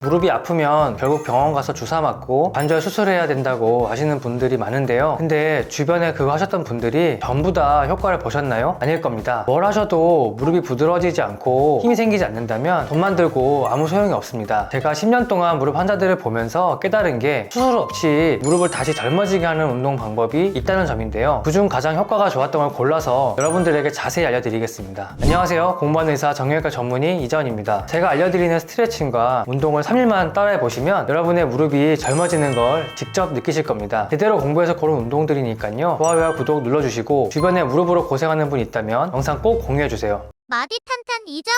무릎이 아프면 결국 병원 가서 주사 맞고 관절 수술해야 된다고 하시는 분들이 많은데요. 근데 주변에 그거 하셨던 분들이 전부 다 효과를 보셨나요? 아닐 겁니다. 뭘 하셔도 무릎이 부드러워지지 않고 힘이 생기지 않는다면 돈만 들고 아무 소용이 없습니다. 제가 10년 동안 무릎 환자들을 보면서 깨달은 게 수술 없이 무릎을 다시 젊어지게 하는 운동 방법이 있다는 점인데요. 그중 가장 효과가 좋았던 걸 골라서 여러분들에게 자세히 알려드리겠습니다. 안녕하세요. 공부하는 의사 정형외과 전문의 이재원입니다. 제가 알려드리는 스트레칭과 운동을 3일만 따라해 보시면 여러분의 무릎이 젊어지는 걸 직접 느끼실 겁니다. 제대로 공부해서 고른 운동들이니까요. 좋아요와 구독 눌러주시고 주변에 무릎으로 고생하는 분 있다면 영상 꼭 공유해주세요. 마디탄탄 이자온.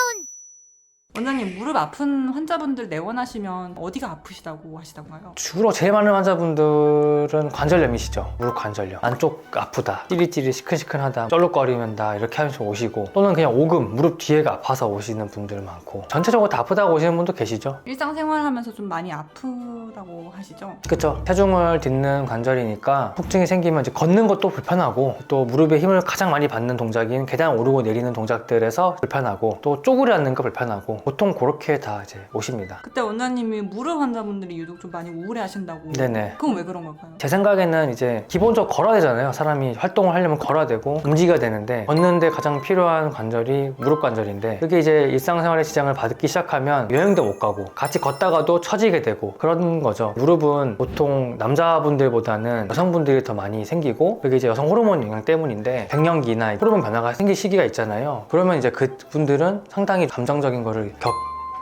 원장님, 무릎 아픈 환자분들 내원하시면 어디가 아프시다고 하시던가요? 주로 제일 많은 환자분들은 관절염이시죠. 무릎 관절염. 안쪽 아프다, 찌릿찌릿 시큰시큰하다, 쩔룩거리면다 이렇게 하면서 오시고, 또는 그냥 오금, 무릎 뒤에가 아파서 오시는 분들 많고, 전체적으로 다 아프다고 오시는 분도 계시죠. 일상생활 하면서 좀 많이 아프다고 하시죠? 그쵸. 체중을 딛는 관절이니까 통증이 생기면 이제 걷는 것도 불편하고, 또 무릎에 힘을 가장 많이 받는 동작인 계단 오르고 내리는 동작들에서 불편하고, 또 쪼그려 앉는 거 불편하고, 보통 그렇게 다 이제 오십니다. 그때 원장님이 무릎 환자분들이 유독 좀 많이 우울해 하신다고. 네네. 그건 왜 그런 걸까요? 제 생각에는 이제 기본적으로 걸어야 되잖아요. 사람이 활동을 하려면 걸어야 되고 움직여야 되는데, 걷는데 가장 필요한 관절이 무릎 관절인데, 그게 이제 일상생활에 지장을 받기 시작하면 여행도 못 가고 같이 걷다가도 처지게 되고 그런 거죠. 무릎은 보통 남자분들보다는 여성분들이 더 많이 생기고, 그게 이제 여성 호르몬 영향 때문인데, 갱년기나 호르몬 변화가 생길 시기가 있잖아요. 그러면 이제 그분들은 상당히 감정적인 거를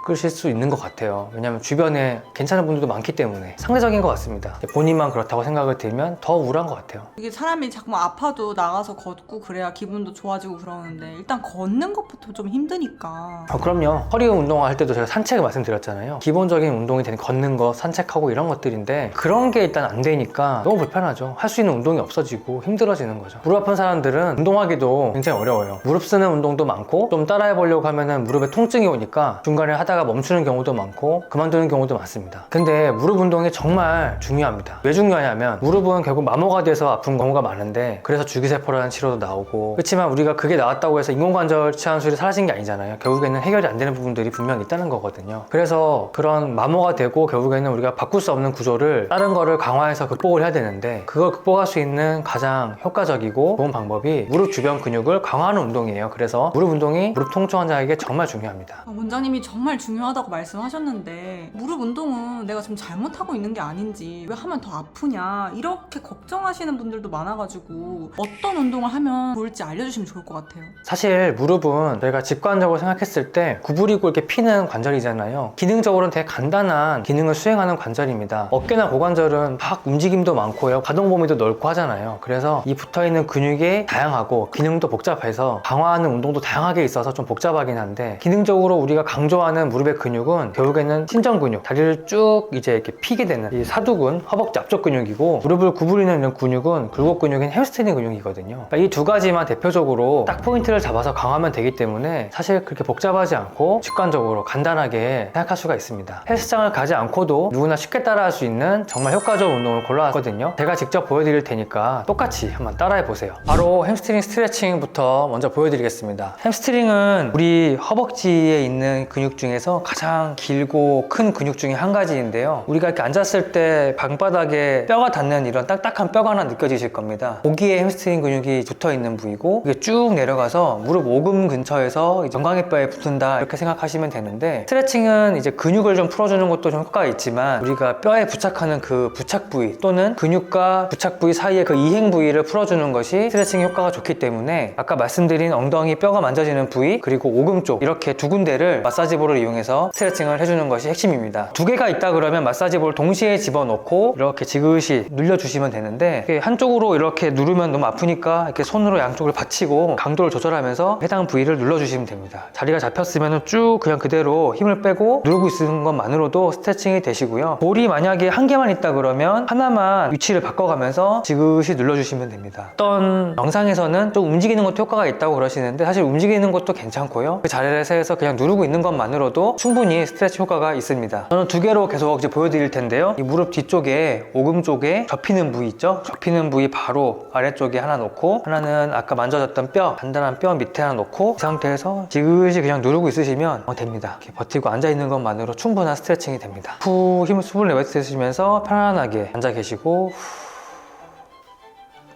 겪으실 수 있는 것 같아요. 왜냐면 주변에 괜찮은 분들도 많기 때문에 상대적인 것 같습니다. 본인만 그렇다고 생각을 들면 더 우울한 것 같아요. 이게 사람이 자꾸 아파도 나가서 걷고 그래야 기분도 좋아지고 그러는데, 일단 걷는 것부터 좀 힘드니까. 그럼요. 허리 운동할 때도 제가 산책을 말씀드렸잖아요. 기본적인 운동이 되는 걷는 거, 산책하고 이런 것들인데, 그런 게 일단 안 되니까 너무 불편하죠. 할 수 있는 운동이 없어지고 힘들어지는 거죠. 무릎 아픈 사람들은 운동하기도 굉장히 어려워요. 무릎 쓰는 운동도 많고, 좀 따라해 보려고 하면은 무릎에 통증이 오니까 중간에 하다가 멈추는 경우도 많고 그만두는 경우도 많습니다. 근데 무릎 운동이 정말 중요합니다. 왜 중요하냐면, 무릎은 결국 마모가 돼서 아픈 경우가 많은데, 그래서 줄기세포라는 치료도 나오고, 그렇지만 우리가 그게 나왔다고 해서 인공관절 치환술이 사라진 게 아니잖아요. 결국에는 해결이 안 되는 부분들이 분명히 있다는 거거든요. 그래서 그런 마모가 되고 결국에는 우리가 바꿀 수 없는 구조를 다른 거를 강화해서 극복을 해야 되는데, 그걸 극복할 수 있는 가장 효과적이고 좋은 방법이 무릎 주변 근육을 강화하는 운동이에요. 그래서 무릎 운동이 무릎 통증 환자에게 정말 중요합니다. 원장님이 정말 중요하다고 말씀하셨는데, 무릎 운동은 내가 지금 잘못하고 있는 게 아닌지, 왜 하면 더 아프냐 이렇게 걱정하시는 분들도 많아가지고 어떤 운동을 하면 좋을지 알려주시면 좋을 것 같아요. 사실 무릎은 저희가 직관적으로 생각했을 때 구부리고 이렇게 피는 관절이잖아요. 기능적으로는 되게 간단한 기능을 수행하는 관절입니다. 어깨나 고관절은 막 움직임도 많고요, 가동 범위도 넓고 하잖아요. 그래서 이 붙어있는 근육이 다양하고 기능도 복잡해서 강화하는 운동도 다양하게 있어서 좀 복잡하긴 한데, 기능적으로 우리가 강조하는 무릎의 근육은 결국에는 신전 근육, 다리를 쭉 이제 이렇게 피게 되는 이 사두근, 허벅지 앞쪽 근육이고, 무릎을 구부리는 이런 근육은 굴곡 근육인 햄스트링 근육이거든요. 그러니까 이 두 가지만 대표적으로 딱 포인트를 잡아서 강화하면 되기 때문에 사실 그렇게 복잡하지 않고 직관적으로 간단하게 생각할 수가 있습니다. 헬스장을 가지 않고도 누구나 쉽게 따라할 수 있는 정말 효과적인 운동을 골라왔거든요. 제가 직접 보여드릴 테니까 똑같이 한번 따라해 보세요. 바로 햄스트링 스트레칭부터 먼저 보여드리겠습니다. 햄스트링은 우리 허벅지에 있는 근육 중에서 가장 길고 큰 근육 중에 한 가지인데요. 우리가 이렇게 앉았을 때 방바닥에 뼈가 닿는 이런 딱딱한 뼈가 하나 느껴지실 겁니다. 거기에 햄스트링 근육이 붙어 있는 부위고, 이게 쭉 내려가서 무릎 오금 근처에서 정강이뼈에 붙는다 이렇게 생각하시면 되는데, 스트레칭은 이제 근육을 좀 풀어주는 것도 좀 효과가 있지만, 우리가 뼈에 부착하는 그 부착 부위 또는 근육과 부착 부위 사이의 그 이행 부위를 풀어주는 것이 스트레칭 효과가 좋기 때문에, 아까 말씀드린 엉덩이 뼈가 만져지는 부위 그리고 오금 쪽, 이렇게 두 군데를 마사지볼을 이용해서 스트레칭을 해주는 것이 핵심입니다. 두 개가 있다 그러면 마사지볼 동시에 집어넣고 이렇게 지그시 눌려주시면 되는데, 한쪽으로 이렇게 누르면 너무 아프니까 이렇게 손으로 양쪽을 받치고 강도를 조절하면서 해당 부위를 눌러주시면 됩니다. 자리가 잡혔으면 쭉 그냥 그대로 힘을 빼고 누르고 있는 것만으로도 스트레칭이 되시고요. 볼이 만약에 한 개만 있다 그러면 하나만 위치를 바꿔가면서 지그시 눌러주시면 됩니다. 어떤 영상에서는 좀 움직이는 것도 효과가 있다고 그러시는데, 사실 움직이는 것도 괜찮고요. 그 자리에서 그냥 누르고 있는 것만으로도 것도 충분히 스트레칭 효과가 있습니다. 저는 두 개로 계속 이제 보여드릴 텐데요. 이 무릎 뒤쪽에 오금 쪽에 접히는 부위 있죠? 접히는 부위 바로 아래쪽에 하나 놓고, 하나는 아까 만져졌던 뼈, 단단한 뼈 밑에 하나 놓고, 이 상태에서 지그시 그냥 누르고 있으시면 됩니다. 이렇게 버티고 앉아있는 것만으로 충분한 스트레칭이 됩니다. 후 힘을 수분을 내뱉으시면서 편안하게 앉아 계시고,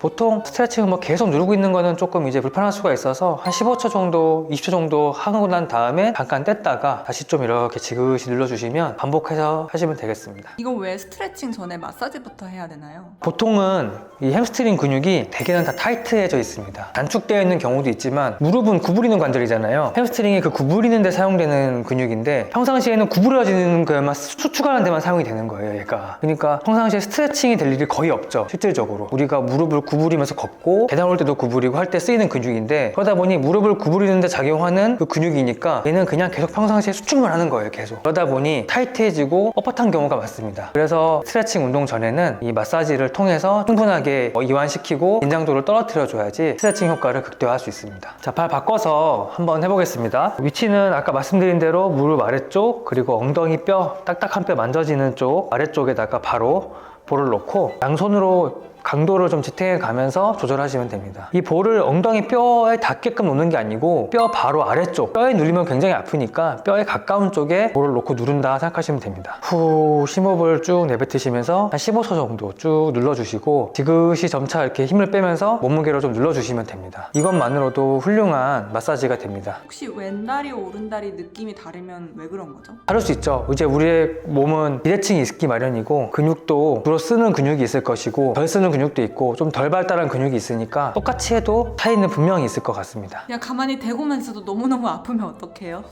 보통 스트레칭을 뭐 계속 누르고 있는 거는 조금 이제 불편할 수가 있어서 한 15초 정도, 20초 정도 하고 난 다음에 잠깐 뗐다가 다시 좀 이렇게 지그시 눌러주시면 반복해서 하시면 되겠습니다. 이거 왜 스트레칭 전에 마사지부터 해야 되나요? 보통은 이 햄스트링 근육이 대개는 다 타이트해져 있습니다. 단축되어 있는 경우도 있지만 무릎은 구부리는 관절이잖아요. 햄스트링이 그 구부리는 데 사용되는 근육인데 평상시에는 구부러지는 거에만 수축하는 데만 사용이 되는 거예요, 얘가. 그러니까 평상시에 스트레칭이 될 일이 거의 없죠, 실질적으로. 우리가 무릎을 구부리면서 걷고 계단 올 때도 구부리고 할 때 쓰이는 근육인데, 그러다 보니 무릎을 구부리는데 작용하는 그 근육이니까 얘는 그냥 계속 평상시에 수축만 하는 거예요, 계속. 그러다 보니 타이트해지고 뻣뻣한 경우가 많습니다. 그래서 스트레칭 운동 전에는 이 마사지를 통해서 충분하게 이완시키고 긴장도를 떨어뜨려 줘야지 스트레칭 효과를 극대화할 수 있습니다. 자, 발 바꿔서 한번 해보겠습니다. 위치는 아까 말씀드린 대로 무릎 아래쪽, 그리고 엉덩이 뼈, 딱딱한 뼈 만져지는 쪽 아래쪽에다가 바로 볼을 놓고 양손으로 강도를 좀 지탱해 가면서 조절하시면 됩니다. 이 볼을 엉덩이 뼈에 닿게끔 놓는 게 아니고 뼈 바로 아래쪽, 뼈에 누르면 굉장히 아프니까 뼈에 가까운 쪽에 볼을 놓고 누른다 생각하시면 됩니다. 후 심호흡을 쭉 내뱉으시면서 한 15초 정도 쭉 눌러주시고 지그시 점차 이렇게 힘을 빼면서 몸무게를 좀 눌러주시면 됩니다. 이것만으로도 훌륭한 마사지가 됩니다. 혹시 왼다리 오른다리 느낌이 다르면 왜 그런 거죠? 다를 수 있죠. 이제 우리의 몸은 비대칭이 있기 마련이고 근육도 주로 쓰는 근육이 있을 것이고 덜 쓰는 근육도 있고 좀 덜 발달한 근육이 있으니까 똑같이 해도 차이는 분명히 있을 것 같습니다. 그냥 가만히 대고만 있어도 너무너무 아프면 어떡해요?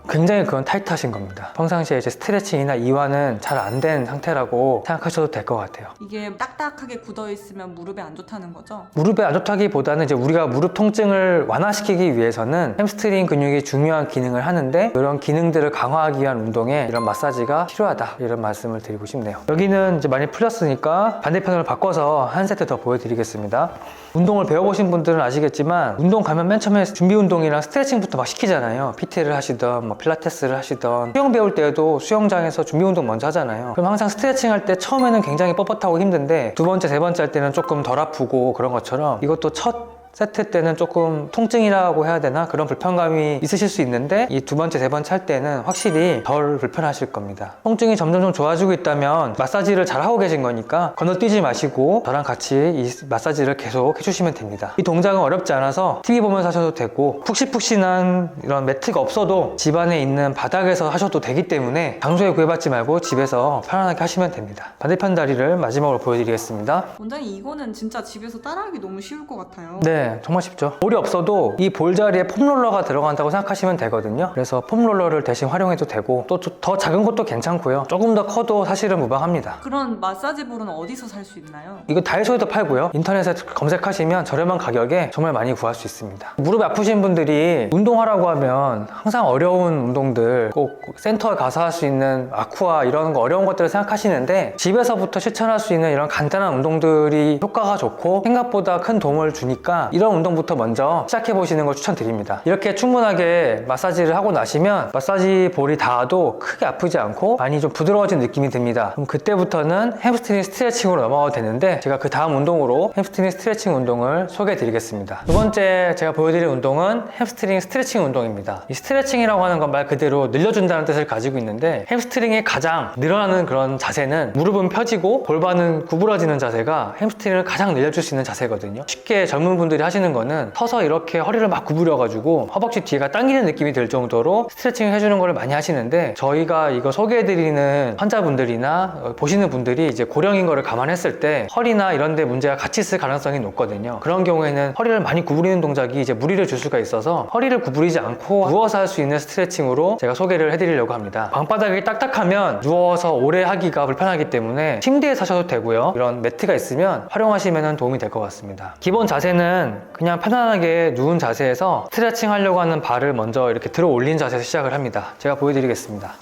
굉장히 그건 타이트하신 겁니다. 평상시에 이제 스트레칭이나 이완은 잘 안 된 상태라고 생각하셔도 될 것 같아요. 이게 딱딱하게 굳어 있으면 무릎에 안 좋다는 거죠? 무릎에 안 좋다기보다는 이제 우리가 무릎 통증을 완화시키기 위해서는 햄스트링 근육이 중요한 기능을 하는데 이런 기능들을 강화하기 위한 운동에 이런 마사지가 필요하다, 이런 말씀을 드리고 싶네요. 여기는 이제 많이 풀렸으니까 반대편으로 바꿔서 한 세트 더 보여드리겠습니다. 운동을 배워보신 분들은 아시겠지만 운동 가면 맨 처음에 준비 운동이랑 스트레칭부터 막 시키잖아요. PT를 하시던 뭐 필라테스를 하시던 수영 배울 때도 수영장에서 준비 운동 먼저 하잖아요. 그럼 항상 스트레칭 할 때 처음에는 굉장히 뻣뻣하고 힘든데 두 번째, 세 번째 할 때는 조금 덜 아프고 그런 것처럼 이것도 첫 세트 때는 조금 통증이라고 해야 되나? 그런 불편감이 있으실 수 있는데 이 두 번째, 세 번째 할 때는 확실히 덜 불편하실 겁니다. 통증이 점점 좋아지고 있다면 마사지를 잘 하고 계신 거니까 건너뛰지 마시고 저랑 같이 이 마사지를 계속 해주시면 됩니다. 이 동작은 어렵지 않아서 TV 보면서 하셔도 되고 푹신푹신한 이런 매트가 없어도 집안에 있는 바닥에서 하셔도 되기 때문에 장소에 구애받지 말고 집에서 편안하게 하시면 됩니다. 반대편 다리를 마지막으로 보여드리겠습니다. 원장님, 이거는 진짜 집에서 따라하기 너무 쉬울 것 같아요. 네, 정말 쉽죠. 볼이 없어도 이 볼 자리에 폼롤러가 들어간다고 생각하시면 되거든요. 그래서 폼롤러를 대신 활용해도 되고 또 더 작은 것도 괜찮고요. 조금 더 커도 사실은 무방합니다. 그런 마사지 볼은 어디서 살 수 있나요? 이거 다이소에도 팔고요. 인터넷에 검색하시면 저렴한 가격에 정말 많이 구할 수 있습니다. 무릎이 아프신 분들이 운동하라고 하면 항상 어려운 운동들, 꼭 센터에 가서 할 수 있는 아쿠아 이런 거 어려운 것들을 생각하시는데 집에서부터 실천할 수 있는 이런 간단한 운동들이 효과가 좋고 생각보다 큰 도움을 주니까 이런 운동부터 먼저 시작해 보시는 걸 추천드립니다. 이렇게 충분하게 마사지를 하고 나시면 마사지 볼이 닿아도 크게 아프지 않고 많이 좀 부드러워진 느낌이 듭니다. 그럼 그때부터는 햄스트링 스트레칭으로 넘어가도 되는데 제가 그 다음 운동으로 햄스트링 스트레칭 운동을 소개해 드리겠습니다. 두 번째 제가 보여드릴 운동은 햄스트링 스트레칭 운동입니다. 이 스트레칭이라고 하는 건 말 그대로 늘려준다는 뜻을 가지고 있는데 햄스트링이 가장 늘어나는 그런 자세는 무릎은 펴지고 골반은 구부러지는 자세가 햄스트링을 가장 늘려줄 수 있는 자세거든요. 쉽게 젊은 분들이 하시는 거는 서서 이렇게 허리를 막 구부려가지고 허벅지 뒤가 당기는 느낌이 들 정도로 스트레칭을 해주는 걸 많이 하시는데 저희가 이거 소개해드리는 환자분들이나 보시는 분들이 이제 고령인 거를 감안했을 때 허리나 이런 데 문제가 같이 있을 가능성이 높거든요. 그런 경우에는 허리를 많이 구부리는 동작이 이제 무리를 줄 수가 있어서 허리를 구부리지 않고 누워서 할 수 있는 스트레칭으로 제가 소개를 해드리려고 합니다. 방바닥이 딱딱하면 누워서 오래 하기가 불편하기 때문에 침대에 사셔도 되고요. 이런 매트가 있으면 활용하시면 도움이 될 것 같습니다. 기본 자세는 그냥 편안하게 누운 자세에서 스트레칭 하려고 하는 발을 먼저 이렇게 들어 올린 자세에서 시작을 합니다. 제가 보여드리겠습니다.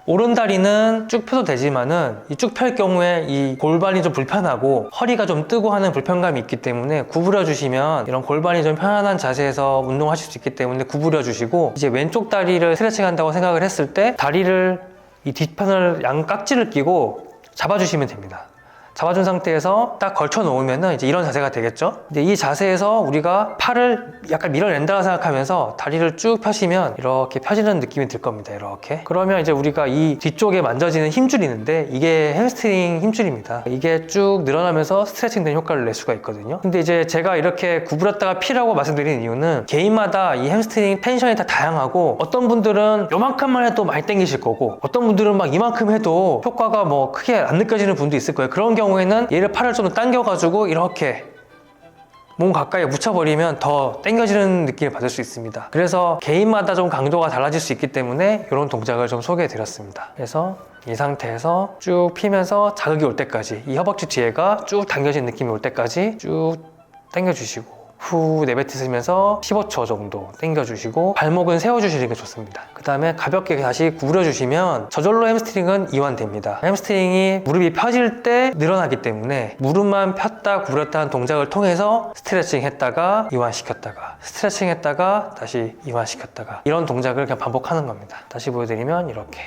오른다리는 쭉 펴도 되지만은 이 쭉 펼 경우에 이 골반이 좀 불편하고 허리가 좀 뜨고 하는 불편감이 있기 때문에 구부려 주시면 이런 골반이 좀 편안한 자세에서 운동하실 수 있기 때문에 구부려 주시고, 이제 왼쪽 다리를 스트레칭 한다고 생각을 했을 때 다리를 이 뒷편을 양 깍지를 끼고 잡아주시면 됩니다. 잡아준 상태에서 딱 걸쳐 놓으면은 이제 이런 자세가 되겠죠. 근데 이 자세에서 우리가 팔을 약간 밀어낸다고 생각하면서 다리를 쭉 펴시면 이렇게 펴지는 느낌이 들 겁니다. 이렇게. 그러면 이제 우리가 이 뒤쪽에 만져지는 힘줄이 있는데 이게 햄스트링 힘줄입니다. 이게 쭉 늘어나면서 스트레칭 된 효과를 낼 수가 있거든요. 근데 이제 제가 이렇게 구부렸다가 피라고 말씀드리는 이유는 개인마다 이 햄스트링 텐션이 다 다양하고, 어떤 분들은 요만큼만 해도 많이 당기실 거고 어떤 분들은 막 이만큼 해도 효과가 뭐 크게 안 느껴지는 분도 있을 거예요. 그런 경우에는 얘를 팔을 좀 더 당겨가지고 이렇게 몸 가까이 묻혀버리면 더 당겨지는 느낌을 받을 수 있습니다. 그래서 개인마다 좀 강도가 달라질 수 있기 때문에 이런 동작을 좀 소개해 드렸습니다. 그래서 이 상태에서 쭉 피면서 자극이 올 때까지, 이 허벅지 뒤에가 쭉 당겨진 느낌이 올 때까지 쭉 당겨주시고 후 내뱉으시면서 15초 정도 당겨주시고, 발목은 세워주시는 게 좋습니다. 그 다음에 가볍게 다시 구부려주시면 저절로 햄스트링은 이완됩니다. 햄스트링이 무릎이 펴질 때 늘어나기 때문에 무릎만 폈다 구부렸다 하는 동작을 통해서 스트레칭 했다가 이완시켰다가 스트레칭 했다가 다시 이완시켰다가 이런 동작을 그냥 반복하는 겁니다. 다시 보여드리면 이렇게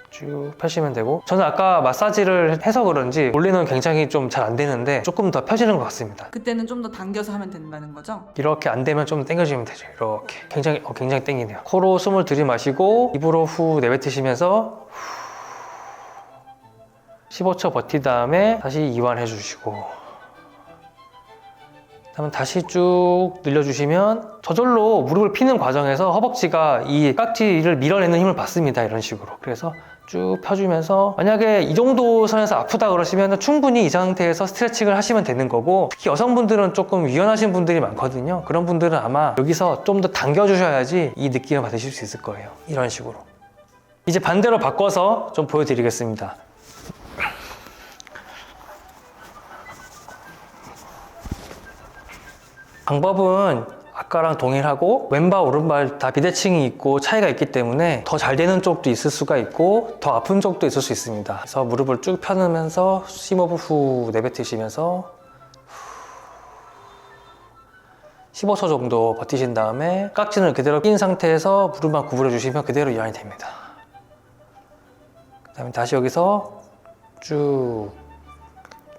쭉 펴시면 되고, 저는 아까 마사지를 해서 그런지 원래는 굉장히 좀 잘 안 되는데 조금 더 펴지는 것 같습니다. 그때는 좀 더 당겨서 하면 된다는 거죠? 이렇게 안 되면 좀 당겨주면 되죠. 이렇게 굉장히 당기네요. 코로 숨을 들이마시고 입으로 후 내뱉으시면서 15초 버틴 다음에 다시 이완해 주시고, 그다음에 다시 쭉 늘려주시면 저절로 무릎을 피는 과정에서 허벅지가 이 깍지를 밀어내는 힘을 받습니다. 이런 식으로. 그래서 쭉 펴주면서, 만약에 이 정도 선에서 아프다 그러시면 충분히 이 상태에서 스트레칭을 하시면 되는 거고, 특히 여성분들은 조금 유연하신 분들이 많거든요. 그런 분들은 아마 여기서 좀 더 당겨주셔야지 이 느낌을 받으실 수 있을 거예요. 이런 식으로. 이제 반대로 바꿔서 좀 보여드리겠습니다. 방법은 아까랑 동일하고 왼발 오른발 다 비대칭이 있고 차이가 있기 때문에 더 잘 되는 쪽도 있을 수가 있고 더 아픈 쪽도 있을 수 있습니다. 그래서 무릎을 쭉 펴면서 심호흡 후 내뱉으시면서 15초 정도 버티신 다음에 깍지는 그대로 낀 상태에서 무릎만 구부려 주시면 그대로 이완이 됩니다. 그 다음에 다시 여기서 쭉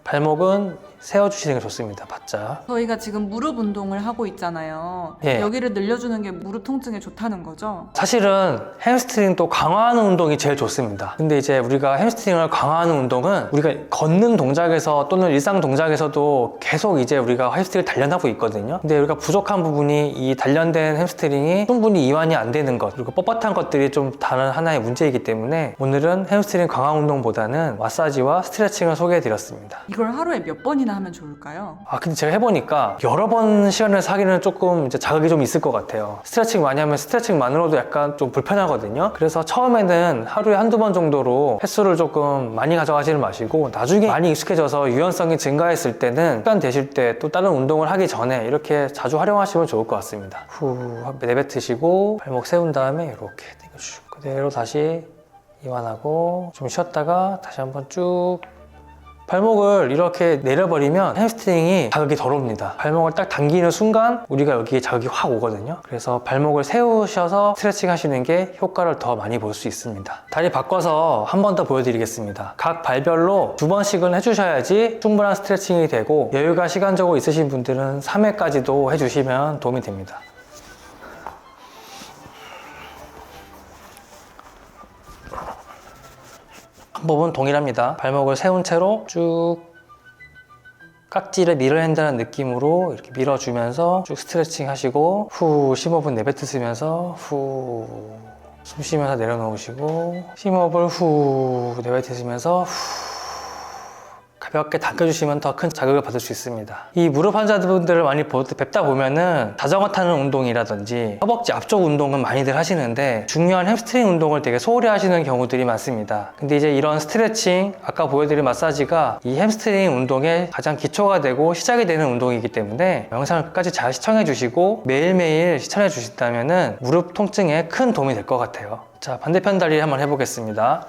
발목은 세워주시는 게 좋습니다. 바짝. 저희가 지금 무릎 운동을 하고 있잖아요. 예. 여기를 늘려주는 게 무릎 통증에 좋다는 거죠? 사실은 햄스트링 또 강화하는 운동이 제일 좋습니다. 근데 이제 우리가 햄스트링을 강화하는 운동은 우리가 걷는 동작에서 또는 일상 동작에서도 계속 이제 우리가 햄스트링을 단련하고 있거든요. 근데 우리가 부족한 부분이 이 단련된 햄스트링이 충분히 이완이 안 되는 것, 그리고 뻣뻣한 것들이 좀 다른 하나의 문제이기 때문에 오늘은 햄스트링 강화 운동보다는 마사지와 스트레칭을 소개해 드렸습니다. 이걸 하루에 몇 번이나 하면 좋을까요? 근데 제가 해보니까 여러 번 시간을 하기는 조금 이제 자극이 좀 있을 것 같아요. 스트레칭 많이 하면 스트레칭만으로도 약간 좀 불편하거든요. 그래서 처음에는 하루에 한두 번 정도로 횟수를 조금 많이 가져가지는 마시고, 나중에 많이 익숙해져서 유연성이 증가했을 때는 시간 되실 때 또 다른 운동을 하기 전에 이렇게 자주 활용하시면 좋을 것 같습니다. 후 내뱉으시고 발목 세운 다음에 이렇게 당겨주시고 그대로 다시 이완하고 좀 쉬었다가 다시 한번 쭉 발목을 이렇게 내려버리면 햄스트링이 자극이 덜 옵니다. 발목을 딱 당기는 순간 우리가 여기에 자극이 확 오거든요. 그래서 발목을 세우셔서 스트레칭 하시는 게 효과를 더 많이 볼 수 있습니다. 다리 바꿔서 한 번 더 보여드리겠습니다. 각 발별로 2번씩은 해주셔야지 충분한 스트레칭이 되고, 여유가 시간적으로 있으신 분들은 3회까지도 해주시면 도움이 됩니다. 방법은 동일합니다. 발목을 세운 채로 쭉 깍지를 밀어낸다는 느낌으로 이렇게 밀어주면서 쭉 스트레칭 하시고, 후 심호흡은 내뱉으시면서 후 숨 쉬면서 내려놓으시고, 심호흡을 후 내뱉으시면서 후 가볍게 당겨주시면 더 큰 자극을 받을 수 있습니다. 이 무릎 환자분들을 많이 뵙다 보면은 자전거 타는 운동이라든지 허벅지 앞쪽 운동은 많이들 하시는데 중요한 햄스트링 운동을 되게 소홀히 하시는 경우들이 많습니다. 근데 이제 이런 스트레칭, 아까 보여드린 마사지가 이 햄스트링 운동의 가장 기초가 되고 시작이 되는 운동이기 때문에 영상을 끝까지 잘 시청해 주시고 매일매일 실천해 주신다면은 무릎 통증에 큰 도움이 될 것 같아요. 자, 반대편 다리 한번 해보겠습니다.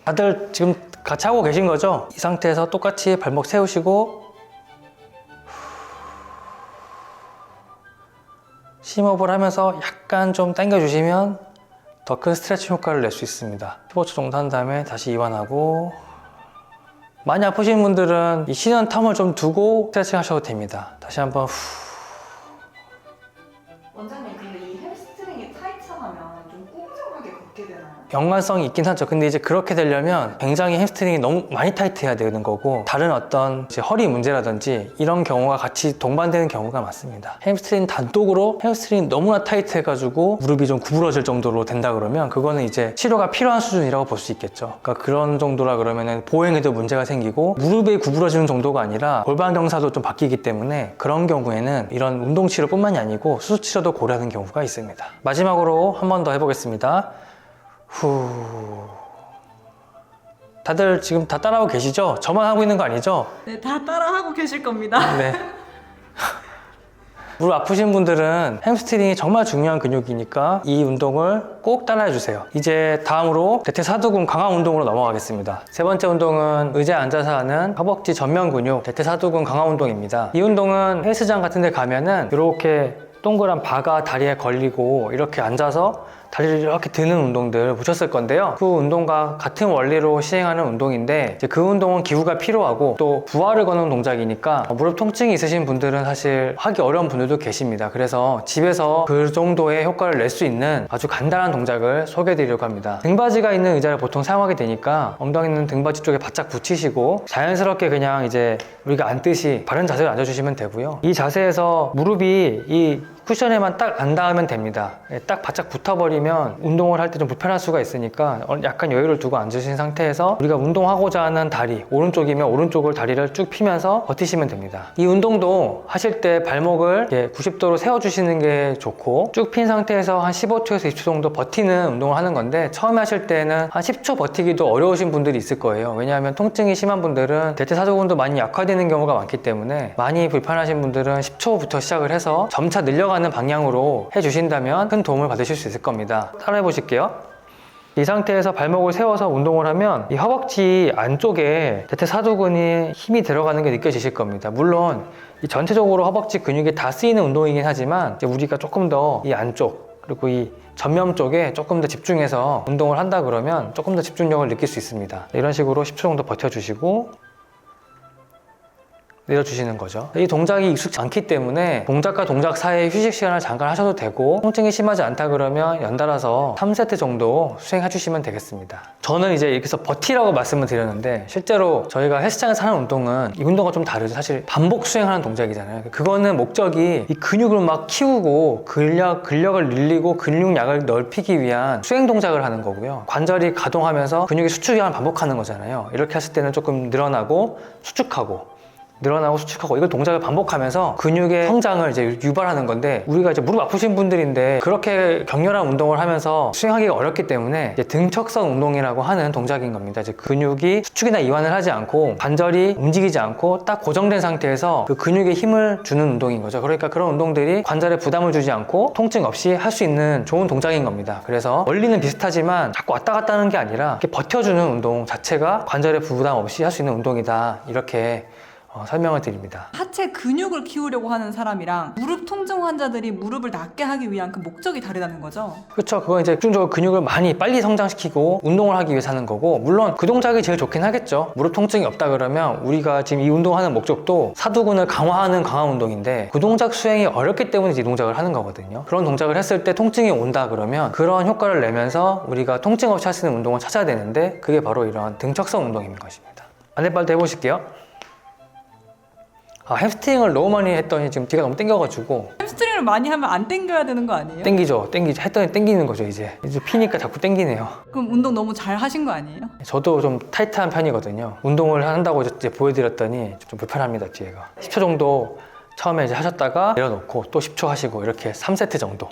다들 지금 같이 하고 계신 거죠? 이 상태에서 똑같이 발목 세우시고 심호흡을 하면서 약간 좀 당겨주시면 더 큰 스트레칭 효과를 낼 수 있습니다. 15초 정도 한 다음에 다시 이완하고, 많이 아프신 분들은 이 쉬는 텀을 좀 두고 스트레칭 하셔도 됩니다. 다시 한번 원장님, 근데 이 햄스트링이 타이트하면 좀 꼼꼼하게 걷게 되나요? 연관성이 있긴 하죠. 근데 이제 그렇게 되려면 굉장히 햄스트링이 너무 많이 타이트해야 되는 거고, 다른 어떤 이제 허리 문제라든지 이런 경우가 같이 동반되는 경우가 많습니다. 햄스트링 단독으로 햄스트링이 너무나 타이트해가지고 무릎이 좀 구부러질 정도로 된다 그러면 그거는 이제 치료가 필요한 수준이라고 볼 수 있겠죠. 그러니까 그런 정도라 그러면은 보행에도 문제가 생기고 무릎이 구부러지는 정도가 아니라 골반 경사도 좀 바뀌기 때문에 그런 경우에는 이런 운동 치료뿐만이 아니고 수술 치료도 고려하는 경우가 있습니다. 마지막으로 한 번 더 해보겠습니다. 후. 다들 지금 다 따라하고 계시죠? 저만 하고 있는 거 아니죠? 네, 다 따라하고 계실 겁니다. 네. 무릎 아프신 분들은 햄스트링이 정말 중요한 근육이니까 이 운동을 꼭 따라해 주세요. 이제 다음으로 대퇴사두근 강화 운동으로 넘어가겠습니다. 세 번째 운동은 의자에 앉아서 하는 허벅지 전면 근육 대퇴사두근 강화 운동입니다. 이 운동은 헬스장 같은 데 가면은 이렇게 동그란 바가 다리에 걸리고 이렇게 앉아서 다리를 이렇게 드는 운동들 보셨을 건데요. 그 운동과 같은 원리로 시행하는 운동인데 이제 그 운동은 기구가 필요하고 또 부하를 거는 동작이니까 무릎 통증이 있으신 분들은 사실 하기 어려운 분들도 계십니다. 그래서 집에서 그 정도의 효과를 낼 수 있는 아주 간단한 동작을 소개해 드리려고 합니다. 등받이가 있는 의자를 보통 사용하게 되니까 엉덩이 있는 등받이 쪽에 바짝 붙이시고 자연스럽게 그냥 이제 우리가 앉듯이 바른 자세로 앉아주시면 되고요. 이 자세에서 무릎이 이 쿠션에만 딱 안 닿으면 됩니다. 딱 바짝 붙어버리면 운동을 할 때 좀 불편할 수가 있으니까 약간 여유를 두고 앉으신 상태에서 우리가 운동하고자 하는 다리, 오른쪽이면 오른쪽을 다리를 쭉 피면서 버티시면 됩니다. 이 운동도 하실 때 발목을 90도로 세워주시는 게 좋고 쭉 핀 상태에서 한 15초에서 20초 정도 버티는 운동을 하는 건데 처음에 하실 때는 한 10초 버티기도 어려우신 분들이 있을 거예요. 왜냐하면 통증이 심한 분들은 대퇴사두근도 많이 약화되는 경우가 많기 때문에 많이 불편하신 분들은 10초부터 시작을 해서 점차 늘려가는 방향으로 해주신다면 큰 도움을 받으실 수 있을 겁니다. 따라해 보실게요. 이 상태에서 발목을 세워서 운동을 하면 이 허벅지 안쪽에 대퇴사두근이 힘이 들어가는 게 느껴지실 겁니다. 물론 이 전체적으로 허벅지 근육이 다 쓰이는 운동이긴 하지만 이제 우리가 조금 더 이 안쪽 그리고 이 전면 쪽에 조금 더 집중해서 운동을 한다 그러면 조금 더 집중력을 느낄 수 있습니다. 이런 식으로 10초 정도 버텨주시고 내려주시는 거죠. 이 동작이 익숙지 않기 때문에 동작과 동작 사이에 휴식 시간을 잠깐 하셔도 되고 통증이 심하지 않다 그러면 연달아서 3세트 정도 수행해 주시면 되겠습니다. 저는 이제 이렇게 해서 버티라고 말씀을 드렸는데 실제로 저희가 헬스장에서 하는 운동은 이 운동과 좀 다르죠. 사실 반복 수행하는 동작이잖아요. 그거는 목적이 이 근육을 막 키우고 근력을 늘리고 근육량을 넓히기 위한 수행 동작을 하는 거고요. 관절이 가동하면서 근육의 수축량을 반복하는 거잖아요. 이렇게 했을 때는 조금 늘어나고 수축하고 늘어나고 수축하고 이걸 동작을 반복하면서 근육의 성장을 이제 유발하는 건데 우리가 이제 무릎 아프신 분들인데 그렇게 격렬한 운동을 하면서 수행하기가 어렵기 때문에 이제 등척선 운동이라고 하는 동작인 겁니다. 이제 근육이 수축이나 이완을 하지 않고 관절이 움직이지 않고 딱 고정된 상태에서 그 근육에 힘을 주는 운동인 거죠. 그러니까 그런 운동들이 관절에 부담을 주지 않고 통증 없이 할 수 있는 좋은 동작인 겁니다. 그래서 원리는 비슷하지만 자꾸 왔다 갔다 하는 게 아니라 이렇게 버텨주는 운동 자체가 관절에 부담 없이 할 수 있는 운동이다. 이렇게 설명을 드립니다. 하체 근육을 키우려고 하는 사람이랑 무릎 통증 환자들이 무릎을 낫게 하기 위한 그 목적이 다르다는 거죠? 그렇죠. 그건 이제 집중적으로 근육을 많이 빨리 성장시키고 운동을 하기 위해서 하는 거고 물론 그 동작이 제일 좋긴 하겠죠. 무릎 통증이 없다 그러면 우리가 지금 이 운동하는 목적도 사두근을 강화하는 강화 운동인데 그 동작 수행이 어렵기 때문에 이 동작을 하는 거거든요. 그런 동작을 했을 때 통증이 온다 그러면 그런 효과를 내면서 우리가 통증 없이 할 수 있는 운동을 찾아야 되는데 그게 바로 이런 등척선 운동인 것입니다. 반대발도 해보실게요. 햄스트링을 너무 많이 했더니 지금 뒤가 너무 땡겨가지고. 햄스트링을 많이 하면 안 땡겨야 되는 거 아니에요? 땡기죠. 했더니 땡기는 거죠, 이제 피니까 자꾸 땡기네요. 그럼 운동 너무 잘 하신 거 아니에요? 저도 좀 타이트한 편이거든요. 운동을 한다고 이제 보여드렸더니 좀 불편합니다, 뒤에가. 10초 정도 처음에 이제 하셨다가 내려놓고 또 10초 하시고 이렇게 3세트 정도.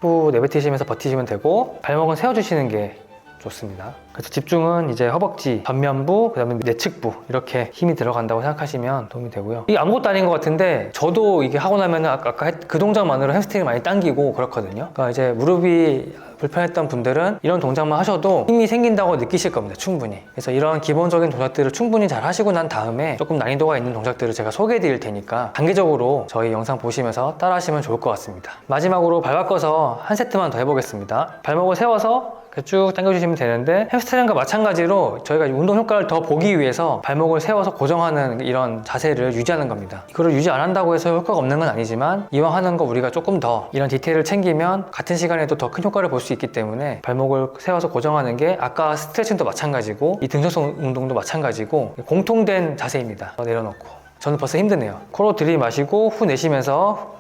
후 내뱉으시면서 버티시면 되고 발목은 세워주시는 게 좋습니다. 그래서 집중은 이제 허벅지, 전면부, 그 다음에 내측부 이렇게 힘이 들어간다고 생각하시면 도움이 되고요. 이게 아무것도 아닌 것 같은데 저도 이게 하고 나면은 아까 그 동작만으로 햄스트링이 많이 당기고 그렇거든요. 그러니까 이제 무릎이 불편했던 분들은 이런 동작만 하셔도 힘이 생긴다고 느끼실 겁니다, 충분히. 그래서 이런 기본적인 동작들을 충분히 잘 하시고 난 다음에 조금 난이도가 있는 동작들을 제가 소개해 드릴 테니까 단계적으로 저희 영상 보시면서 따라 하시면 좋을 것 같습니다. 마지막으로 발 바꿔서 한 세트만 더 해보겠습니다. 발목을 세워서 쭉 당겨주시면 되는데 햄스트링과 마찬가지로 저희가 운동 효과를 더 보기 위해서 발목을 세워서 고정하는 이런 자세를 유지하는 겁니다. 이거를 유지 안 한다고 해서 효과가 없는 건 아니지만 이왕 하는 거 우리가 조금 더 이런 디테일을 챙기면 같은 시간에도 더 큰 효과를 볼 수 있기 때문에 발목을 세워서 고정하는 게 아까 스트레칭도 마찬가지고 이 등산성 운동도 마찬가지고 공통된 자세입니다. 내려놓고 저는 벌써 힘드네요. 코로 들이마시고 후 내쉬면서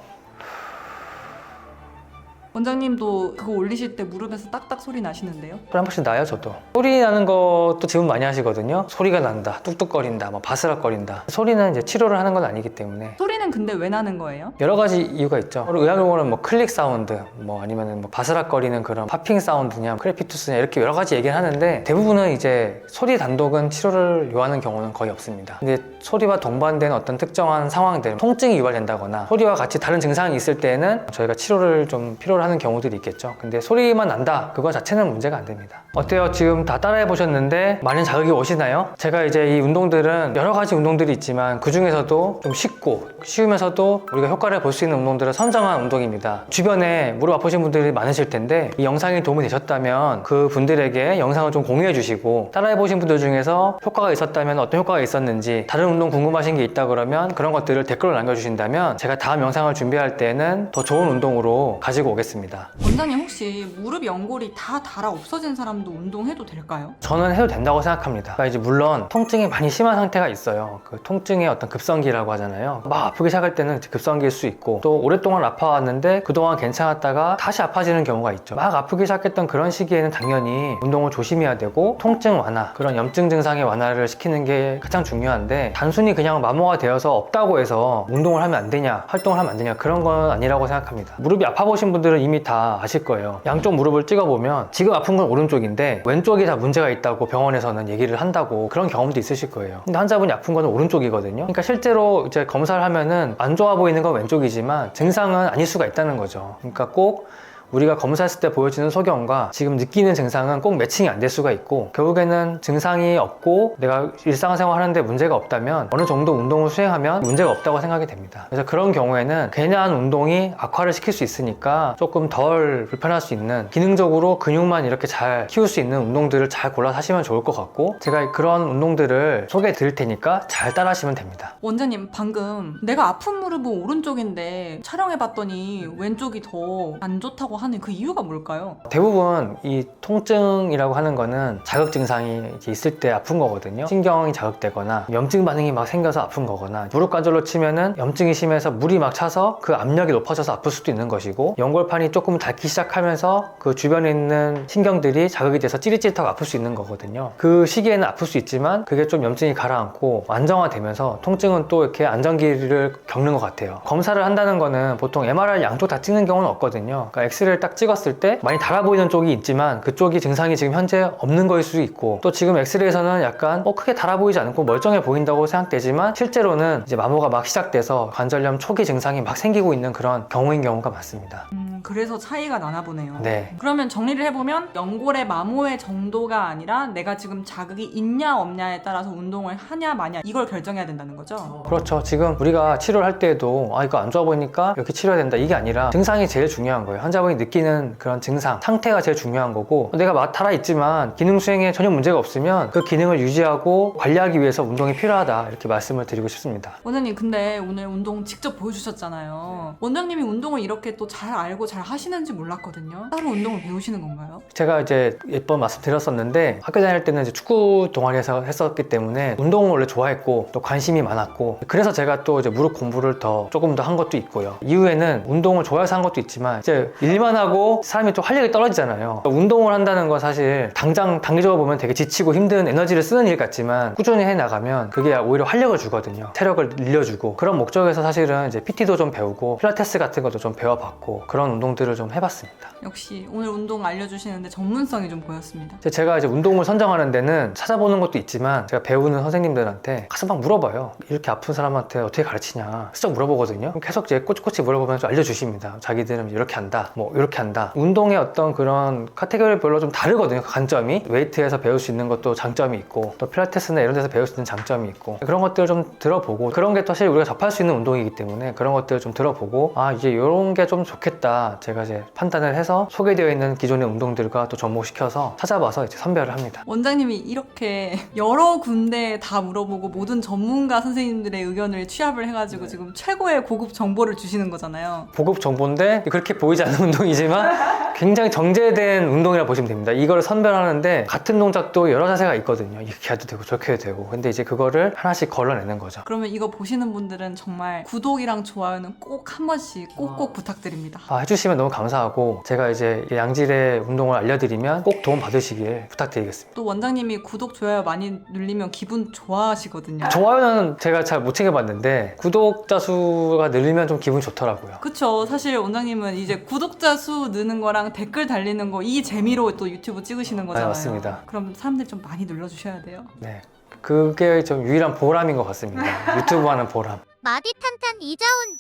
원장님도 그거 올리실 때 무릎에서 딱딱 소리 나시는데요? 한 번씩 나요, 저도. 소리 나는 것도 질문 많이 하시거든요. 소리가 난다, 뚝뚝거린다, 뭐 바스락거린다. 소리는 이제 치료를 하는 건 아니기 때문에. 소리는 근데 왜 나는 거예요? 여러 가지 이유가 있죠. 의학용어는 뭐 클릭 사운드, 뭐 아니면은 뭐 바스락거리는 그런 팝핑 사운드냐, 크레피투스냐 이렇게 여러 가지 얘기를 하는데 대부분은 이제 소리 단독은 치료를 요하는 경우는 거의 없습니다. 근데 소리와 동반된 어떤 특정한 상황들, 통증이 유발된다거나 소리와 같이 다른 증상이 있을 때에는 저희가 치료를 좀 필요로 하는 경우들이 있겠죠. 근데 소리만 난다, 그거 자체는 문제가 안 됩니다. 어때요? 지금 다 따라해 보셨는데 많은 자극이 오시나요? 제가 이제 이 운동들은 여러 가지 운동들이 있지만 그 중에서도 좀 쉽고 쉬우면서도 우리가 효과를 볼 수 있는 운동들을 선정한 운동입니다. 주변에 무릎 아프신 분들이 많으실 텐데 이 영상이 도움이 되셨다면 그 분들에게 영상을 좀 공유해 주시고 따라해 보신 분들 중에서 효과가 있었다면 어떤 효과가 있었는지, 다른 운동 궁금하신 게 있다 그러면 그런 것들을 댓글로 남겨주신다면 제가 다음 영상을 준비할 때는 더 좋은 운동으로 가지고 오겠습니다. 원장님 혹시 무릎 연골이 다 닳아 없어진 사람도 운동해도 될까요? 저는 해도 된다고 생각합니다. 그러니까 이제 물론 통증이 많이 심한 상태가 있어요. 그 통증의 어떤 급성기라고 하잖아요. 막 아프기 시작할 때는 급성기일 수 있고 또 오랫동안 아파왔는데 그동안 괜찮았다가 다시 아파지는 경우가 있죠. 막 아프기 시작했던 그런 시기에는 당연히 운동을 조심해야 되고 통증 완화, 그런 염증 증상의 완화를 시키는 게 가장 중요한데 단순히 그냥 마모가 되어서 없다고 해서 운동을 하면 안 되냐, 활동을 하면 안 되냐, 그런 건 아니라고 생각합니다. 무릎이 아파 보신 분들은 이미 다 아실 거예요. 양쪽 무릎을 찍어보면 지금 아픈 건 오른쪽인데 왼쪽이 다 문제가 있다고 병원에서는 얘기를 한다고, 그런 경험도 있으실 거예요. 근데 환자분이 아픈 건 오른쪽이거든요. 그러니까 실제로 이제 검사를 하면은 안 좋아 보이는 건 왼쪽이지만 증상은 아닐 수가 있다는 거죠. 그러니까 꼭 우리가 검사했을 때 보여지는 소견과 지금 느끼는 증상은 꼭 매칭이 안 될 수가 있고, 결국에는 증상이 없고 내가 일상생활 하는데 문제가 없다면 어느 정도 운동을 수행하면 문제가 없다고 생각이 됩니다. 그래서 그런 경우에는 괜한 운동이 악화를 시킬 수 있으니까 조금 덜 불편할 수 있는, 기능적으로 근육만 이렇게 잘 키울 수 있는 운동들을 잘 골라서 하시면 좋을 것 같고, 제가 그런 운동들을 소개해 드릴 테니까 잘 따라 하시면 됩니다. 원장님 방금 내가 아픈 무릎은 오른쪽인데 촬영해봤더니 왼쪽이 더 안 좋다고 하는 그 이유가 뭘까요? 대부분 이 통증이라고 하는 거는 자극 증상이 있을 때 아픈 거거든요. 신경이 자극되거나 염증 반응이 막 생겨서 아픈 거거나, 무릎 관절로 치면은 염증이 심해서 물이 막 차서 그 압력이 높아져서 아플 수도 있는 것이고, 연골판이 조금 닳기 시작하면서 그 주변에 있는 신경들이 자극이 돼서 찌릿찌릿하고 아플 수 있는 거거든요. 그 시기에는 아플 수 있지만 그게 좀 염증이 가라앉고 안정화되면서 통증은 또 이렇게 안정기를 겪는 것 같아요. 검사를 한다는 거는 보통 MRI 양쪽 다 찍는 경우는 없거든요. 그러니까 엑스레이를 딱 찍었을 때 많이 달아 보이는 쪽이 있지만 그쪽이 증상이 지금 현재 없는 거일 수도 있고, 또 지금 엑스레이에서는 약간 크게 달아 보이지 않고 멀쩡해 보인다고 생각되지만 실제로는 이제 마모가 막 시작돼서 관절염 초기 증상이 막 생기고 있는 그런 경우인 경우가 많습니다. 그래서 차이가 나나 보네요. 네. 그러면 정리를 해보면 연골의 마모의 정도가 아니라 내가 지금 자극이 있냐 없냐에 따라서 운동을 하냐 마냐, 이걸 결정해야 된다는 거죠? 그렇죠. 지금 우리가 치료를 할 때에도 이거 안 좋아 보이니까 이렇게 치료해야 된다, 이게 아니라 증상이 제일 중요한 거예요. 환자분이 상대방이 느끼는 그런 증상, 상태가 제일 중요한 거고, 내가 살아있지만 기능 수행에 전혀 문제가 없으면 그 기능을 유지하고 관리하기 위해서 운동이 필요하다, 이렇게 말씀을 드리고 싶습니다. 원장님, 근데 오늘 운동 직접 보여주셨잖아요. 원장님이 운동을 이렇게 또 잘 알고 잘 하시는지 몰랐거든요. 따로 운동을 배우시는 건가요? 제가 이제 몇 번 말씀드렸었는데, 학교 다닐 때는 이제 축구 동아리에서 했었기 때문에 운동을 원래 좋아했고 또 관심이 많았고, 그래서 제가 또 이제 무릎 공부를 조금 더 한 것도 있고요. 이후에는 운동을 좋아해서 한 것도 있지만, 이제 일만 하고 사람이 또 활력이 떨어지잖아요. 운동을 한다는 건 사실 당장 단기적으로 보면 되게 지치고 힘든 에너지를 쓰는 일 같지만, 꾸준히 해 나가면 그게 오히려 활력을 주거든요. 체력을 늘려주고. 그런 목적에서 사실은 이제 PT도 좀 배우고 필라테스 같은 것도 좀 배워봤고, 그런 운동들을 좀 해봤습니다. 역시 오늘 운동 알려주시는데 전문성이 좀 보였습니다. 제가 이제 운동을 선정하는 데는 찾아보는 것도 있지만, 제가 배우는 선생님들한테 가서 막 물어봐요. 이렇게 아픈 사람한테 어떻게 가르치냐 슬쩍 물어보거든요. 계속 이제 꼬치꼬치 물어보면 좀 알려주십니다. 자기들은 이렇게 한다, 뭐 이렇게 한다. 운동의 어떤 그런 카테고리별로 좀 다르거든요. 관점이. 웨이트에서 배울 수 있는 것도 장점이 있고, 또 필라테스나 이런 데서 배울 수 있는 장점이 있고, 그런 것들을 좀 들어보고, 그런 게 사실 우리가 접할 수 있는 운동이기 때문에 그런 것들을 좀 들어보고, 아 이제 이런 게 좀 좋겠다, 제가 이제 판단을 해서 소개되어 있는 기존의 운동들과 또 접목시켜서 찾아봐서 이제 선별을 합니다. 원장님이 이렇게 여러 군데 다 물어보고 모든 전문가 선생님들의 의견을 취합을 해가지고 지금 최고의 고급 정보를 주시는 거잖아요. 고급 정보인데 그렇게 보이지 않는 운동이지만 굉장히 정제된 운동이라 보시면 됩니다. 이걸 선별하는데 같은 동작도 여러 자세가 있거든요. 이렇게 해도 되고 저렇게 해도 되고. 근데 이제 그거를 하나씩 걸러내는 거죠. 그러면 이거 보시는 분들은 정말 구독이랑 좋아요는 꼭 한 번씩 꼭꼭 부탁드립니다. 해주시면 너무 감사하고, 제가 이제 양질의 운동을 알려드리면 꼭 도움 받으시길 부탁드리겠습니다. 또 원장님이 구독, 좋아요 많이 눌리면 기분 좋아하시거든요. 좋아요는 제가 잘 못 챙겨봤는데 구독자 수가 늘리면 좀 기분이 좋더라고요. 그쵸. 사실 원장님은 이제 구독자 수 느는 거랑 댓글 달리는 거 이 재미로 또 유튜브 찍으시는 거잖아요. 맞습니다. 그럼 사람들 좀 많이 눌러주셔야 돼요. 네, 그게 좀 유일한 보람인 것 같습니다. 유튜브 하는 보람. 마디 탄탄 이자운.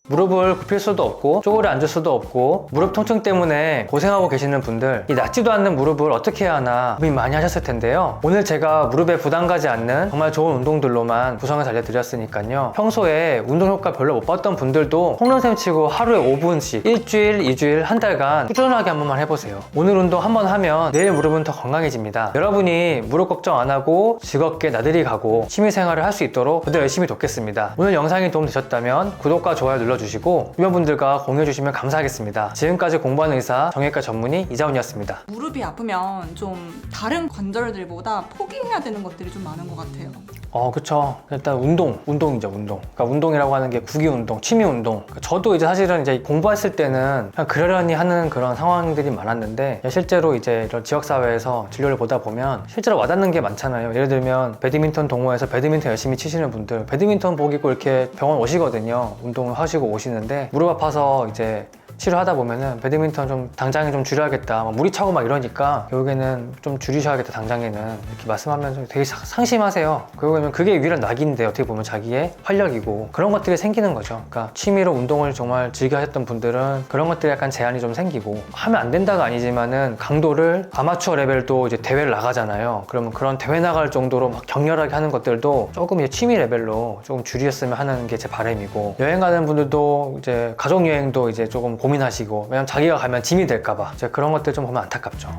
무릎을 굽힐 수도 없고 쪼그려 앉을 수도 없고, 무릎 통증 때문에 고생하고 계시는 분들, 이 낫지도 않는 무릎을 어떻게 해야 하나 고민 많이 하셨을 텐데요. 오늘 제가 무릎에 부담 가지 않는 정말 좋은 운동들로만 구성해서 알려드렸으니까요. 평소에 운동 효과 별로 못 봤던 분들도 홈런쌤 치고 하루에 5분씩 일주일, 2주일, 한 달간 꾸준하게 한 번만 해보세요. 오늘 운동 한 번 하면 내일 무릎은 더 건강해집니다. 여러분이 무릎 걱정 안 하고 즐겁게 나들이 가고 취미생활을 할 수 있도록 저도 열심히 돕겠습니다. 오늘 영상이 도움되셨다면 구독과 좋아요 눌러주시고 주변 분들과 공유해 주시면 감사하겠습니다. 지금까지 공부하는 의사 정형외과 전문의 이자훈이었습니다. 무릎이 아프면 좀 다른 관절들보다 포기해야 되는 것들이 좀 많은 것 같아요. 그쵸. 일단 운동이죠, 운동. 그러니까 운동이라고 하는 게 구기 운동, 취미 운동. 그러니까 저도 이제 사실은 이제 공부했을 때는 그냥 그러려니 하는 그런 상황들이 많았는데, 실제로 이제 이런 지역사회에서 진료를 보다 보면 실제로 와닿는 게 많잖아요. 예를 들면 배드민턴 동호회에서 배드민턴 열심히 치시는 분들, 배드민턴 보기고 이렇게 병원 오시거든요. 운동을 하시고 오시는데, 무릎 아파서 이제 치료하다 보면은 배드민턴 좀 당장에 좀 줄여야겠다, 물이 차고 막 이러니까 결국에는 좀 줄이셔야겠다 당장에는, 이렇게 말씀하면서 되게 상심하세요. 결국에는 그게 유일한 낙인데, 어떻게 보면 자기의 활력이고 그런 것들이 생기는 거죠. 그러니까 취미로 운동을 정말 즐겨 하셨던 분들은 그런 것들이 약간 제한이 좀 생기고, 하면 안 된다가 아니지만은 강도를, 아마추어 레벨도 이제 대회를 나가잖아요. 그러면 그런 대회 나갈 정도로 막 격렬하게 하는 것들도 조금 이제 취미 레벨로 조금 줄이셨으면 하는 게 제 바람이고, 여행 가는 분들도 이제 가족 여행도 이제 조금 고민하시고, 왜냐면 자기가 가면 짐이 될까봐 그런 것들 좀 보면 안타깝죠.